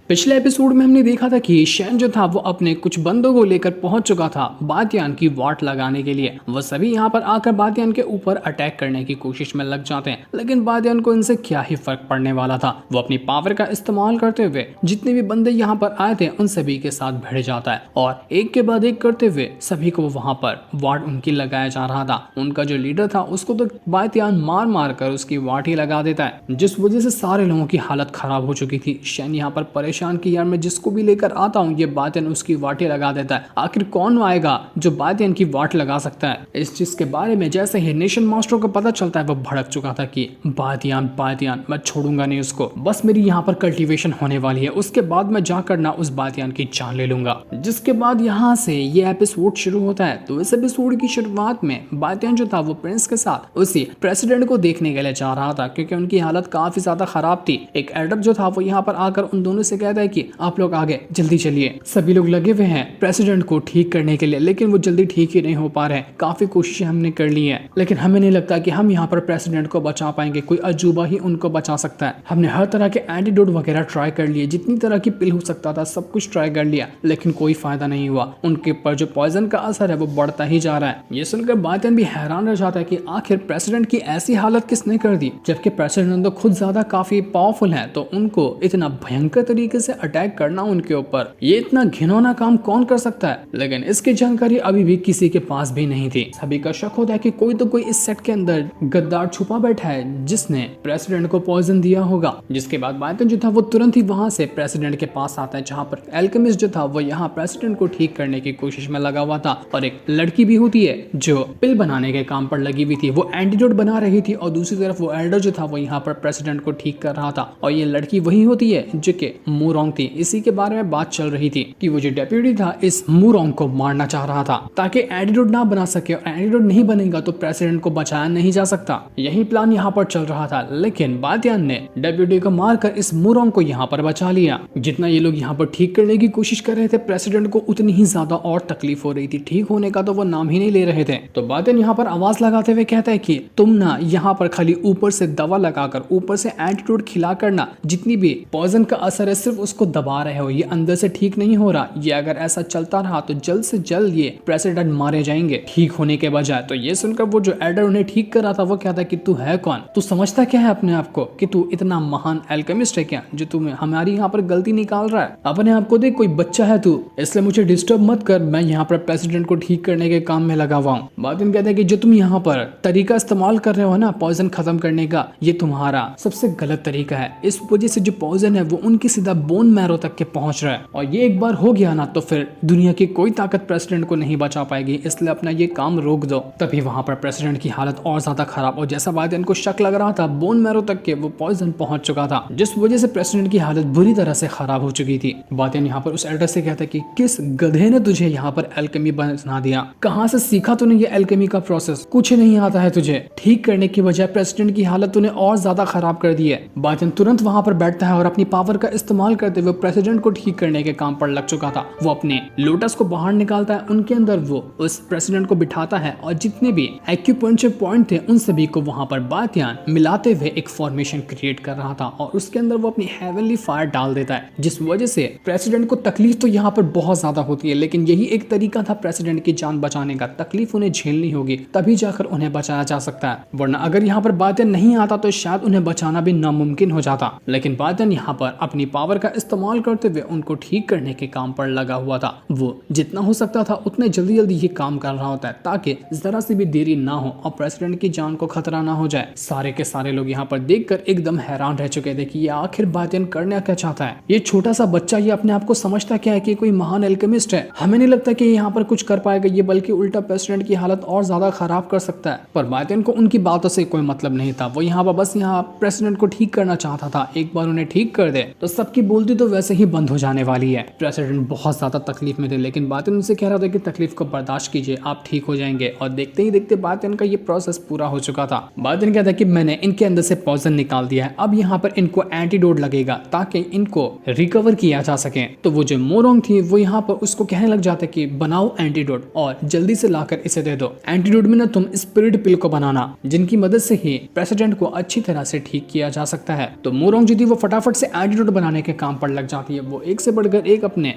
पिछले एपिसोड में हमने देखा था कि शैन जो था वो अपने कुछ बंदों को लेकर पहुंच चुका था बातियान की वाट लगाने के लिए। वो सभी यहाँ पर आकर बातियान के ऊपर अटैक करने की कोशिश में लग जाते हैं, लेकिन बातियान को इनसे क्या ही फर्क पड़ने वाला था। वो अपनी पावर का इस्तेमाल करते हुए जितने भी बंदे यहाँ पर आए थे उन सभी के साथ भिड़ जाता है और एक के बाद एक करते हुए सभी को वहाँ पर वाट उनकी लगाया जा रहा था। उनका जो लीडर था उसको तो बातियान मार मार कर उसकी वाट ही लगा देता है, जिस वजह से सारे लोगों की हालत खराब हो चुकी थी। शैन यहाँ पर परेशान कि यार मैं जिसको भी लेकर आता हूँ ये बातियान उसकी वाटें लगा देता है। आखिर कौन आएगा जो बातियान की वाट लगा सकता है। इस चीज के बारे में जैसे ही नेशन मास्टर को पता चलता है वो भड़क चुका था कि बातियान बातियान मैं छोड़ूंगा नहीं उसको, बस मेरी यहाँ पर कल्टीवेशन होने वाली है, उसके बाद मैं जाकर ना उस बातियान की जान ले लूंगा। जिसके बाद यहाँ से ये एपिसोड शुरू होता है। तो इस एपिसोड की शुरुआत में बातियान जो था वो प्रिंस के साथ उसी प्रेसिडेंट को देखने के लिए जा रहा था, क्योंकि उनकी हालत काफी ज्यादा खराब थी। एक एडप जो था वो यहाँ पर आकर उन दोनों से कहता है कि आप लोग आगे जल्दी चलिए। सभी लोग लगे हुए हैं प्रेसिडेंट को ठीक करने के लिए, लेकिन वो जल्दी ठीक ही नहीं हो पा रहे हैं। काफी कोशिशें हमने कर ली है, लेकिन हमें नहीं लगता कि हम यहाँ पर प्रेसिडेंट को बचा पाएंगे। कोई अजूबा ही उनको बचा सकता है। हमने हर तरह के एंटीडोट वगैरह ट्राई कर लिए, जितनी तरह की पिल हो सकता था सब कुछ ट्राई कर लिया, लेकिन कोई फायदा नहीं हुआ। उनके ऊपर जो पॉइजन का असर है वो बढ़ता ही जा रहा है। ये सुनकर बातियान भी हैरान रह जाता है कि आखिर प्रेसिडेंट की ऐसी हालत किसने कर दी, जबकि प्रेसिडेंट तो खुद ज्यादा काफी पावरफुल है। तो उनको इतना भयंकर तरीके से अटैक करना उनके ऊपर, ये इतना घिनौना काम कौन कर सकता है। लेकिन इसकी जानकारी अभी भी किसी के पास भी नहीं थी। सभी का शक होता है कि कोई तो कोई इस सेट के अंदर गद्दार छुपा बैठा है जिसने प्रेसिडेंट को पॉइजन दिया होगा। जिसके बाद बातियान जो था वो तुरंत ही वहां से प्रेसिडेंट के पास आता है, जहां पर एल्केमिस्ट जो था वो यहाँ प्रेसिडेंट को ठीक करने की कोशिश में लगा हुआ था। और एक लड़की भी होती है जो पिल बनाने के काम पर लगी हुई थी, वो एंटीडोट बना रही थी, और दूसरी तरफ वो एल्डर जो था वो यहाँ पर प्रेसिडेंट को ठीक कर रहा था। और ये लड़की वही होती है जो कि मूरोंग थी। इसी के बारे में बात चल रही थी कि वो जो डेप्यूटी था इस मूरोंग को मारना चाह रहा था ताकि एंटीडोट ना बना सके, और एंटीडोट नहीं बनेगा तो प्रेसिडेंट को बचाया नहीं जा सकता। यही प्लान यहाँ पर चल रहा था, लेकिन बातियान ने डेप्यूटी को मारकर इस मूरोंग को यहाँ पर बचा लिया। जितना ये लोग यहाँ पर ठीक करने की कोशिश कर रहे थे प्रेसिडेंट को, उतनी ही ज्यादा और तकलीफ हो रही थी। ठीक होने का तो वो नाम ही नहीं ले रहे थे। तो बातियान यहाँ पर आवाज लगाते हुए कहता है कि तुम ना यहाँ पर खाली ऊपर से दवा लगाकर, ऊपर से एंटीडोट खिला करना, जितनी भी पॉइजन का असर है सिर्फ उसको दबा रहे हो, ये अंदर से ठीक नहीं हो रहा। ये अगर ऐसा चलता रहा तो जल्द से जल्द ये प्रेसिडेंट मारे जाएंगे ठीक होने के बजाय। तो ये सुनकर वो जो एडर उन्हें ठीक कर रहा था वो कहता है कि तू है कौन, तू समझता क्या है अपने आप को कि तू इतना महान एल्केमिस्ट है क्या, जो तुम्हें हमारी यहाँ पर गलती निकाल रहा है। अपने आप को देख, कोई बच्चा है तू, इसलिए मुझे डिस्टर्ब मत कर। मैं यहाँ पर प्रेसिडेंट को ठीक करने के काम में लगा हुआ हूँ। बातियान कहते हैं कि जो तुम यहाँ पर तरीका इस्तेमाल कर रहे हो ना पॉइजन खत्म करने का, ये तुम्हारा सबसे गलत तरीका है। इस वजह से जो पॉइजन है वो उनकी सीधा बोन मैरो तक के पहुंच रहा है, और ये एक बार हो गया ना तो फिर दुनिया की कोई ताकत प्रेसिडेंट को नहीं बचा पाएगी। इसलिए अपना ये काम रोक दो। तभी वहां पर प्रेसिडेंट की हालत और ज्यादा खराब, और जैसा बातियान को शक लग रहा था बोन मैरो तक के वो पॉइजन पहुंच चुका था, जिस वजह से प्रेसिडेंट की हालत बुरी तरह से खराब हो चुकी थी। बातियान यहाँ पर उस एल्डर से कहता है कि किस गधे ने तुझे यहाँ पर एल्केमी बना दिया, कहाँ से सीखा तूने ये एल्केमी का प्रोसेस, कुछ नहीं आता है तुझे। ठीक करने की बजाय प्रेसिडेंट की हालत तूने और ज्यादा खराब कर दी है। बातियान तुरंत वहां पर बैठता है और अपनी पावर का इस्तेमाल करते हुए प्रेसिडेंट को ठीक करने के काम पर लग चुका था। वो अपने लोटस को बाहर निकालता है, उनके अंदर वो उस प्रेसिडेंट को बिठाता है, और जितने भी एक्यूपंक्चर पॉइंट थे उन सभी को वहां पर बातियान मिलाते हुए एक फॉर्मेशन क्रिएट कर रहा था, और उसके अंदर वो अपनी हेवनली फायर डाल देता है, जिस वजह से प्रेसिडेंट को तकलीफ तो यहाँ पर बहुत ज्यादा होती है, लेकिन यही एक तरीका था प्रेसिडेंट की जान बचाने का। तकलीफ उन्हें झेलनी होगी, तभी जाकर उन्हें बचाया जा सकता है, वरना अगर यहाँ पर बातियान नहीं आता तो शायद उन्हें बचाना भी नामुमकिन हो जाता। लेकिन बातियान यहाँ पर अपनी पावर का इस्तेमाल करते हुए उनको ठीक करने के काम पर लगा हुआ था। वो जितना हो सकता था उतने जल्दी जल्दी ये काम कर रहा होता है, ताकि जरा सी भी देरी ना हो और प्रेसिडेंट की जान को खतरा ना हो जाए। सारे के सारे लोग यहाँ पर देखकर एकदम हैरान रह चुके थे कि ये आखिर बातियान करना क्या चाहता है। ये छोटा सा बच्चा ये अपने आप को समझता क्या है कि कोई महान एल्केमिस्ट है। हमें नहीं लगता कि यहाँ पर कुछ कर पाएगा ये, बल्कि उल्टा प्रेसिडेंट की हालत और ज्यादा खराब कर सकता है। पर बातियान को उनकी बातों से कोई मतलब नहीं था। वो यहाँ पर बस यहाँ प्रेसिडेंट को ठीक करना चाहता था। एक बार उन्हें ठीक कर दे तो सबकी बोलती तो वैसे ही बंद हो जाने वाली है। प्रेसिडेंट बहुत ज्यादा तकलीफ में थे, लेकिन बातियान उनसे कह रहा था कि तकलीफ को बर्दाश्त कीजिए, आप ठीक हो जाएंगे। और देखते ही देखते बातियान का ये प्रोसेस पूरा हो चुका था। बातियान कहता है कि मैंने इनके अंदर से पॉइजन निकाल दिया है, अब यहाँ पर इनको एंटीडोट लगेगा ताकि इनको रिकवर किया जा सके। तो वो जो मोरोंग थी वो यहाँ पर उसको कहने लग जाता है कि बनाओ एंटीडोट और जल्दी से लाकर इसे दे दो। एंटीडोट में ना तुम स्पिरिट पिल को बनाना, जिनकी मदद से ही प्रेसिडेंट को अच्छी तरह से ठीक किया जा सकता है। तो मोरोंग जो थी वो फटाफट से एंटीडोट बनाने के काम पर लग जाती है। वो एक से बढ़कर एक अपने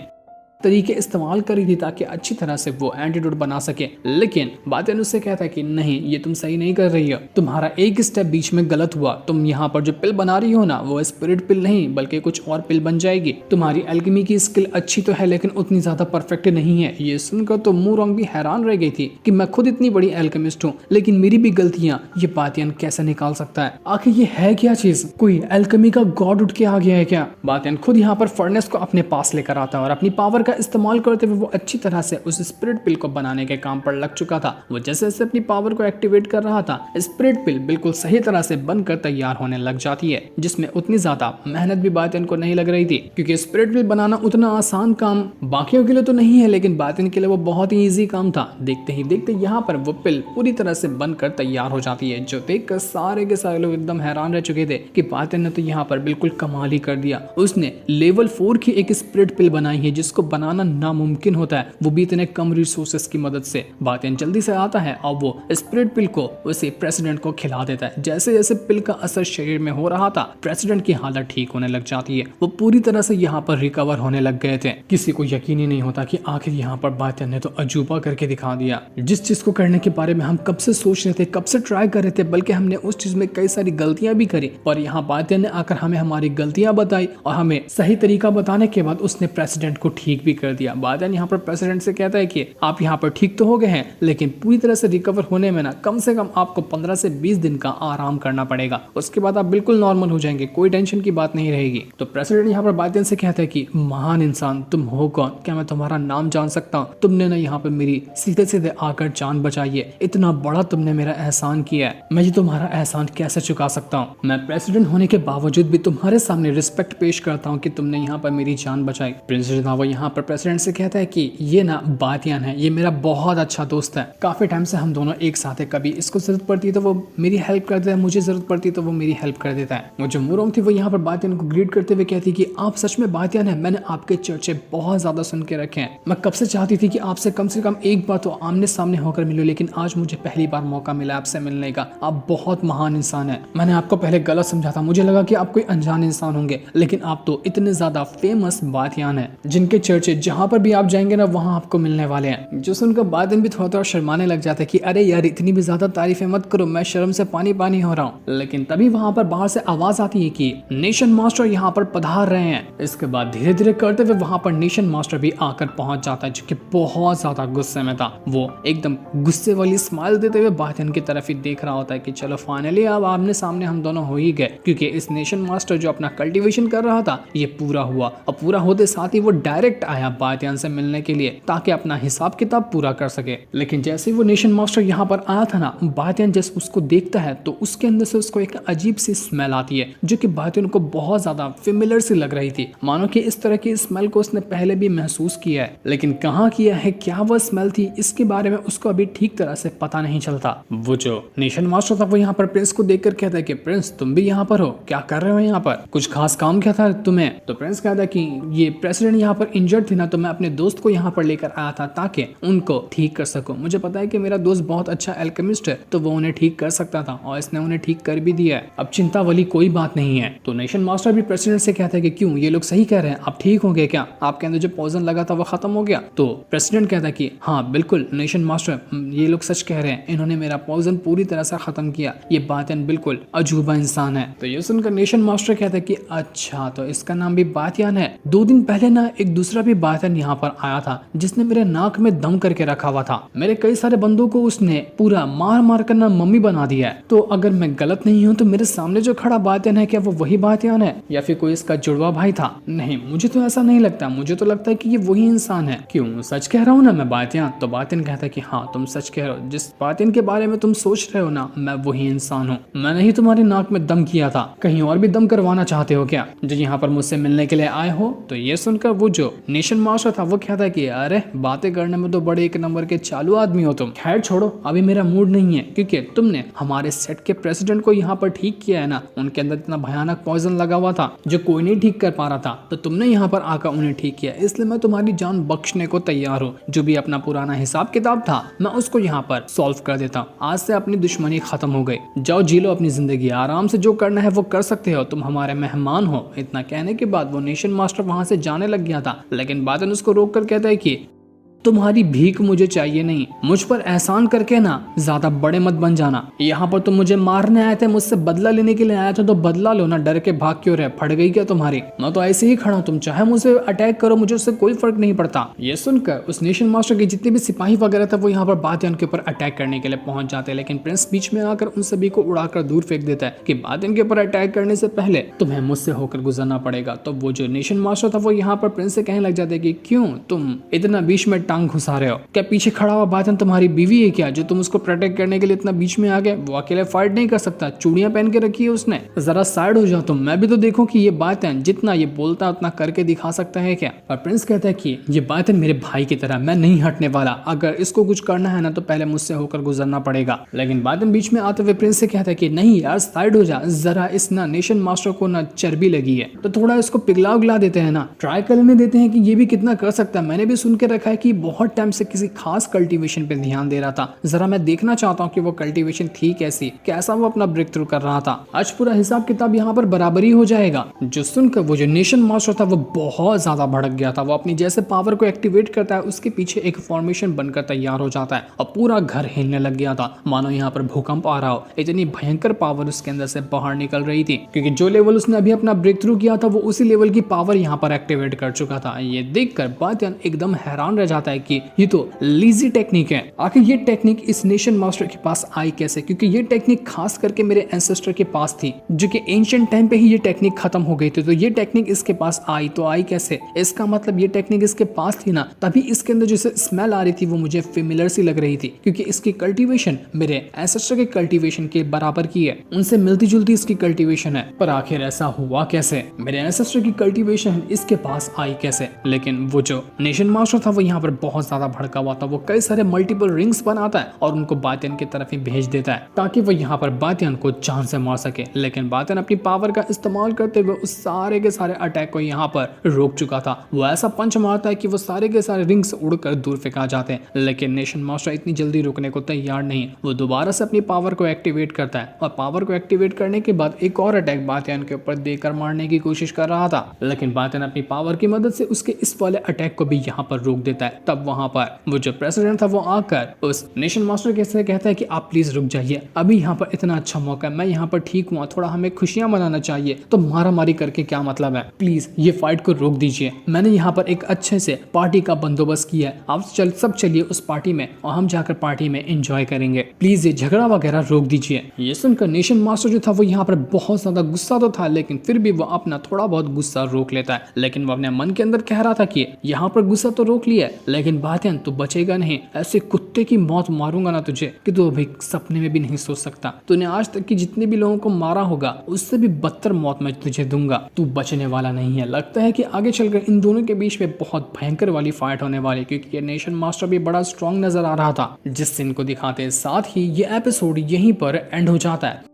तरीके इस्तेमाल करी थी ताकि अच्छी तरह से वो एंटीडोट बना सके, लेकिन बातियान उससे कहता है कि नहीं, ये तुम सही नहीं कर रही हो, तुम्हारा एक स्टेप बीच में गलत हुआ, तुम यहाँ पर जो पिल बना रही हो ना वो स्पिरिट पिल नहीं बल्कि कुछ और पिल बन जाएगी। तुम्हारी एल्केमी की स्किल अच्छी तो है लेकिन उतनी ज्यादा परफेक्ट नहीं है। ये सुनकर तो मूरोंग भी हैरान रह गई थी कि मैं खुद इतनी बड़ी एल्केमिस्ट हूँ लेकिन मेरी भी गलतियां ये बातियान कैसे निकाल सकता है? आखिर ये है क्या चीज? कोई एल्केमी का गॉड उठ के आ गया है क्या? बातियान खुद यहाँ पर फर्नेस को अपने पास लेकर आता है और अपनी पावर का इस्तेमाल करते हुए वो अच्छी तरह से उस स्पिरिट पिल को बनाने के काम पर लग चुका था। वो जैसे जैसे अपनी पावर को एक्टिवेट कर रहा था, स्पिरिट पिल बिल्कुल सही तरह से बनकर तैयार होने लग जाती है, जिसमें उतनी ज्यादा मेहनत भी बातियान को नहीं लग रही थी, क्योंकि स्पिरिट पिल बनाना उतना आसान काम बाकियों के लिए तो नहीं है लेकिन बातियान के लिए वो बहुत ही ईजी काम था। देखते ही देखते यहाँ पर वो पिल पूरी तरह से बनकर तैयार हो जाती है, जो देखकर सारे के सारे लोग एकदम हैरान रह चुके थे कि बातियान ने तो यहाँ पर बिल्कुल कमाल ही कर दिया। उसने लेवल 4 की एक स्पिरिट पिल बनाई है जिसको बनाना नामुमकिन होता है, वो भी इतने कम रिसोर्सेस की मदद से। बातियान जल्दी से आता है और वो स्पिरिट पिल को उसे प्रेसिडेंट को खिला देता है। जैसे जैसे पिल का असर शरीर में हो रहा था, प्रेसिडेंट की हालत ठीक होने लग जाती है। वो पूरी तरह से यहाँ पर रिकवर होने लग गए थे। किसी को यकीन ही नहीं होता कि आखिर यहाँ पर बातियान ने तो अजूबा करके दिखा दिया। जिस चीज को करने के बारे में हम कब से सोच रहे थे, कब से ट्राई कर रहे थे, बल्कि हमने उस चीज में कई सारी गलतियां भी करी, और यहाँ बातियान ने आकर हमें हमारी गलतियां बताई और हमें सही तरीका बताने के बाद उसने प्रेसिडेंट को ठीक भी कर दिया। बातियान यहाँ पर प्रेसिडेंट से कहता है कि आप यहाँ पर ठीक तो हो गए हैं लेकिन पूरी तरह से रिकवर होने में ना कम से कम आपको 15 से 20 दिन का आराम करना पड़ेगा, उसके बाद आप बिल्कुल नॉर्मल हो जाएंगे, कोई टेंशन की बात नहीं रहेगी। तो प्रेसिडेंट यहाँ पर बातियान से कहता है कि महान इंसान तुम हो कौन, क्या मैं तुम्हारा नाम जान सकता हूँ? तुमने ना यहाँ पर मेरी सीधे सीधे आकर जान बचाई है, इतना बड़ा तुमने मेरा एहसान किया है, मैं ये तुम्हारा एहसान कैसे चुका सकता हूँ? मैं प्रेसिडेंट होने के बावजूद भी तुम्हारे सामने रिस्पेक्ट पेश करता हूँ कि तुमने यहाँ पर मेरी जान बचाई। प्रिंस वो यहाँ पर प्रेसिडेंट से कहता है कि ये ना बातियान है, ये मेरा बहुत अच्छा दोस्त है, काफी टाइम से हम दोनों एक साथ है, कभी इसको जरूरत पड़ती है तो वो मेरी हेल्प कर देता है, मुझे जरूरत पड़ती है तो वो मेरी हेल्प कर देता है। वो जो मूरोंग थी वो यहाँ पर बातियान को ग्रीट करते हुए कहती कि आप सच में बातियान है, मैंने आपके चर्चे बहुत ज्यादा सुन के रखे हैं, मैं कब से चाहती थी कि आपसे कम से कम एक बार तो आमने सामने होकर मिलो, लेकिन आज मुझे पहली बार मौका मिला आपसे मिलने का। आप बहुत महान इंसान है, मैंने आपको पहले गलत समझा था, मुझे लगा कि आप कोई अनजान इंसान होंगे, लेकिन आप तो इतने ज्यादा फेमस बातियान है जिनके चर्चे जहां पर भी आप जाएंगे ना वहां आपको मिलने वाले हैं। जो सुनकर बातियान भी थोड़ा थोड़ा शर्माने लग जाता है कि अरे यार इतनी भी ज्यादा तारीफें मत करो, मैं शर्म से पानी पानी हो रहा हूँ। लेकिन तभी वहां पर बाहर से आवाज आती है कि नेशन मास्टर यहाँ पर पधार रहे हैं। इसके बाद धीरे धीरे करते हुए वहां पर नेशन मास्टर भी आकर पहुंच जाता है, जो कि बहुत ज्यादा गुस्से में था। वो एकदम गुस्से वाली स्माइल देते हुए बातियान की तरफ ही देख रहा होता है कि चलो फाइनली अब आमने सामने हम दोनों हो ही गए, क्योंकि इस नेशन मास्टर जो अपना कल्टीवेशन कर रहा था ये पूरा हुआ, और पूरा होते साथ ही वो डायरेक्ट आया बातियान से मिलने के लिए ताकि अपना हिसाब किताब पूरा कर सके। लेकिन जैसे वो नेशन मास्टर यहाँ पर आया था ना, बातियान जैसे उसको देखता है तो उसके अंदर से उसको एक अजीब सी स्मेल आती है, जो कि बातियान को बहुत ज्यादा फेमिलियर सी लग रही थी, मानो कि इस तरह की स्मेल को उसने पहले भी महसूस किया है, लेकिन कहाँ किया है, क्या वह स्मेल थी, इसके बारे में उसको अभी ठीक तरह से पता नहीं चलता। वो जो नेशन मास्टर था वो यहाँ पर प्रिंस को देखकर कहता है कि प्रिंस तुम भी यहाँ पर हो, क्या कर रहे हो यहाँ पर, कुछ खास काम क्या था तुम्हें? तो प्रिंस कहता है कि ये प्रेसिडेंट यहाँ पर इंजर्ड थी ना, तो मैं अपने दोस्त को यहाँ पर लेकर आया था ताकि उनको ठीक कर सकूं। मुझे पता है कि मेरा दोस्त बहुत अच्छा एल्केमिस्ट है, तो वो उन्हें ठीक कर सकता था और इसने उन्हें ठीक कर भी दिया है, अब चिंता वाली कोई बात नहीं है। तो नेशन मास्टर भी प्रेसिडेंट से कहता है कि क्यों, ये लोग सही कह रहे हैं, आप ठीक हो गए क्या, आपके अंदर जो पॉइजन लगा था वो खत्म हो गया? तो प्रेसिडेंट कहता है कि हाँ बिल्कुल नेशन मास्टर, ये लोग सच कह रहे हैं, इन्होंने मेरा पॉइजन पूरी तरह से खत्म किया, ये बातियान बिल्कुल अजूबा इंसान है। तो ये सुनकर नेशन मास्टर कहता है कि अच्छा तो इसका नाम भी बातियान है। 2 दिन पहले ना एक दूसरा भी बातियान यहाँ पर आया था जिसने मेरे नाक में दम करके रखा हुआ था, मेरे कई सारे बंदों को उसने पूरा मार मार कर ना मम्मी बना दिया है। तो अगर मैं गलत नहीं हूँ तो मेरे सामने जो खड़ा बातियान है क्या वो वही बातियान है या फिर कोई इसका जुड़वा भाई था? नहीं, मुझे तो ऐसा नहीं लगता, मुझे तो लगता है कि ये वही इंसान है। क्यों, सच कह रहा हूँ ना मैं बातियान? तो बातियान कहता है कि हाँ तुम सच कह रहे हो, जिस बातियान के बारे में तुम सोच रहे हो ना मैं वही इंसान हूँ, मैंने ही तुम्हारी नाक में दम किया था। कहीं और भी दम करवाना चाहते हो क्या जो यहाँ पर मुझसे मिलने के लिए आए हो? तो ये सुनकर वो जो नेशन मास्टर था वो कहता है कि अरे बातें करने में तो बड़े एक नंबर के चालू आदमी हो तुम। खैर छोड़ो, अभी मेरा मूड नहीं है क्योंकि तुमने हमारे सेट के प्रेसिडेंट को यहाँ पर ठीक किया है ना। उनके अंदर इतना भयानक पॉइजन लगा हुआ था जो कोई नहीं ठीक कर पा रहा था, तो तुमने यहाँ पर आकर उन्हें ठीक किया, इसलिए मैं तुम्हारी जान बख्शने को तैयार हूँ। जो भी अपना पुराना हिसाब किताब था मैं उसको यहाँ पर सॉल्व कर देता हूँ। आज से अपनी दुश्मनी खत्म हो गई, जाओ जी लो अपनी जिंदगी, आराम से जो करना है वो कर सकते हो, तुम हमारे मेहमान हो। इतना कहने के बाद वो नेशन मास्टर वहां से जाने लग गया था, लेकिन बादन उसको रोक कर कहता है कि तुम्हारी भीख मुझे चाहिए नहीं, मुझ पर एहसान करके ना ज्यादा बड़े मत बन जाना। यहाँ पर तुम मुझे मारने आए थे, मुझसे बदला लेने के लिए आए थे, तो बदला लो ना, डर के भाग क्यों रहे, फट गई क्या तुम्हारी? मैं तो ऐसे ही खड़ा हूँ, तुम चाहे मुझसे अटैक करो, मुझे उससे कोई फर्क नहीं पड़ता। ये सुनकर उस नेशन मास्टर के जितने भी सिपाही वगैरह थे वो यहाँ पर बादन के ऊपर अटैक करने के लिए पहुंच जाते हैं, लेकिन प्रिंस बीच में आकर उन सभी को उड़ाकर दूर फेंक देता है कि बादन के ऊपर अटैक करने से पहले तुम्हें मुझसे होकर गुजरना पड़ेगा। तो वो जो नेशन मास्टर था वो यहाँ पर प्रिंस से कहने लग जाते हैं कि क्यों तुम इतना बीच में टांग घुसा रहे हो? क्या पीछे खड़ा हुआ बादन तुम्हारी बीवी है क्या, जो तुम उसको प्रोटेक्ट करने के लिए इतना बीच में आ गए? वो अकेले फाइट नहीं कर सकता, चूड़ियां पहन के रखी है उसने, जरा साइड हो जाओ तुम, मैं भी तो देखूं कि ये बादन जितना ये बोलता है उतना करके दिखा सकता है क्या? और प्रिंस कहता है कि ये बादन मेरे भाई की तरह, मैं नहीं हटने वाला, अगर इसको कुछ करना है ना तो पहले मुझसे होकर गुजरना पड़ेगा। लेकिन बादन बीच में आते हुए प्रिंस से कहता है कि नहीं यार साइड हो जा, जरा इस ना नेशन मास्टर को ना चर्बी लगी है, तो थोड़ा इसको पिघला उगला देते हैं ना, ट्राई करने देते हैं कि ये भी कितना कर सकता है। मैंने भी सुन के रखा है कि बहुत टाइम से किसी खास कल्टीवेशन पे ध्यान दे रहा था, जरा मैं देखना चाहता हूँ कि वो कल्टीवेशन थी कैसी, कैसा वो अपना ब्रेक थ्रू कर रहा था। आज पूरा हिसाब किताब यहाँ पर बराबरी हो जाएगा। जो सुनकर वो जो नेशन मास्टर था वो बहुत ज्यादा भड़क गया था। वो अपनी जैसे पावर को एक्टिवेट करता है उसके पीछे एक फॉर्मेशन बनकर तैयार हो जाता है और पूरा घर हिलने लग गया था, मानो यहाँ पर भूकंप आ रहा हो। इतनी भयंकर पावर उसके अंदर से बाहर निकल रही थी क्योंकि जो लेवल उसने अभी अपना ब्रेक थ्रू किया था वो उसी लेवल की पावर यहाँ पर एक्टिवेट कर चुका था। ये देखकर बादन एकदम हैरान रह जाता है कि ये तो लीजी टेक्निक है, आखिर ये टेक्निक इस नेशन मास्टर के पास आई कैसे? क्योंकि ये टेक्निक खास करके मेरे एंसेस्टर के पास थी, जो कि एंशिएंट टाइम पे ही ये टेक्निक खत्म हो गई थी, तो ये टेक्निक इसके पास आई तो आई कैसे? इसका मतलब ये टेक्निक इसके पास थी ना, तभी इसके अंदर जैसे स्मेल आ रही थी वो मुझे फेमिलर सी लग रही थी, क्योंकि इसकी कल्टीवेशन मेरे एंसेस्टर के कल्टीवेशन के बराबर की है, उनसे मिलती जुलती इसकी कल्टीवेशन है। पर आखिर ऐसा हुआ कैसे? मेरे एंसेस्टर की कल्टीवेशन इसके पास आई कैसे? लेकिन वो जो नेशन मास्टर था वो यहाँ पर बहुत ज्यादा भड़का हुआ था। वो कई सारे मल्टीपल रिंग्स बनाता है और उनको बातियन की तरफ ही भेज देता है ताकि वो यहाँ पर बातियन को जान से मार सके। लेकिन बातियन अपनी पावर का इस्तेमाल करते हुए उस सारे के सारे अटैक को यहाँ पर रोक चुका था। वो ऐसा पंच मारता है कि वो सारे के सारे रिंग्स उड़कर दूर फेंका जाते हैं, लेकिन नेशन मास्टर इतनी जल्दी रुकने को तैयार नहीं। वो दोबारा से अपनी पावर को एक्टिवेट करता है और पावर को एक्टिवेट करने के बाद एक और अटैक बातियन के ऊपर देकर मारने की कोशिश कर रहा था, लेकिन बातियन अपनी पावर की मदद से उसके इस वाले अटैक को भी यहाँ पर रोक देता है। तब वहां पर वो जो प्रेसिडेंट था वो आकर उस नेशन मास्टर के से कहता है कि आप प्लीज रुक जाइए, अभी यहाँ पर इतना अच्छा मौका है, मैं यहाँ पर ठीक हुआ, थोड़ा हमें खुशियां मनाना चाहिए, तो मारा मारी करके क्या मतलब है, प्लीज ये फाइट को रोक दीजिए। मैंने यहाँ पर एक अच्छे से पार्टी का बंदोबस्त किया है, आप सब चलिए उस पार्टी में और हम जाकर पार्टी में एंजॉय करेंगे, प्लीज ये झगड़ा वगैरह रोक दीजिए। ये सुनकर नेशन मास्टर जो था वो यहाँ पर बहुत ज्यादा गुस्सा तो था, लेकिन फिर भी वो अपना थोड़ा बहुत गुस्सा रोक लेता है। लेकिन वो अपने मन के अंदर कह रहा था कि यहाँ पर गुस्सा तो रोक लिया, लेकिन बातियन तू बचेगा नहीं, ऐसे कुत्ते की मौत मारूंगा ना तुझे कि तू अभी सपने में भी नहीं सोच सकता। तूने आज तक की जितने भी लोगों को मारा होगा उससे भी बदतर मौत मैं तुझे दूंगा, तू बचने वाला नहीं है। लगता है कि आगे चलकर इन दोनों के बीच में बहुत भयंकर वाली फाइट होने वाली, क्योंकि ये नेशन मास्टर भी बड़ा स्ट्रॉन्ग नजर आ रहा था जिस सीन को दिखाते। साथ ही ये एपिसोड यहीं पर एंड हो जाता है।